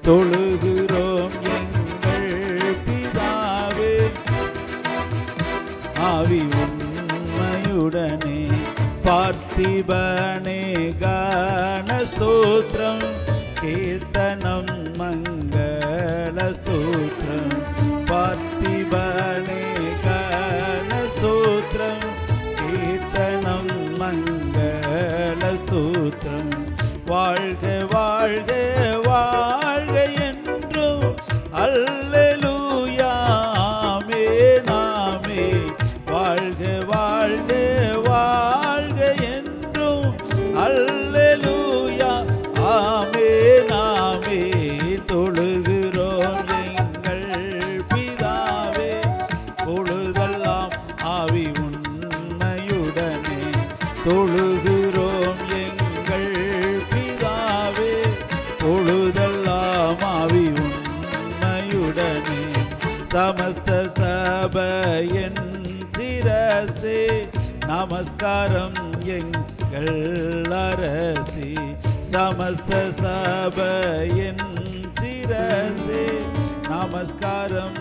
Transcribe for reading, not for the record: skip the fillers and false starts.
தொழுகிறோம் எங்கள் பிதாவே. ஆவி உண்மையுடனே பார்த்திபனே கான ஸ்தோத்திரம், கீர்த்தனம் மங்கள ஸ்தோத்திரம். பார்த்திபனே கான ஸ்தோத்திரம், கீர்த்தனம் மங்கள ஸ்தோத்திரம். வாழ்க வாழ்க வாழ்க என்றும் அல்லேலூயா ஆமென் ஆமென். வாழ்க வாழ்க வாழ்க என்றும் அல்லேலூயா ஆமென் ஆமென். தொழுகிறோம் எங்கள் பிதாவே, பொழுதெல்லாம் ஆவி உண்மையுடனே. தொழுகிறோம் எங்கள் பிதாவே, பொழுதெல்லாம் ஆவி உண்மையுடனே. சமஸ்த சபையின் சிரசே நமஸ்காரம் எங்கள் அரசி. சமஸ்த சபையின் சிரசே நமஸ்காரம்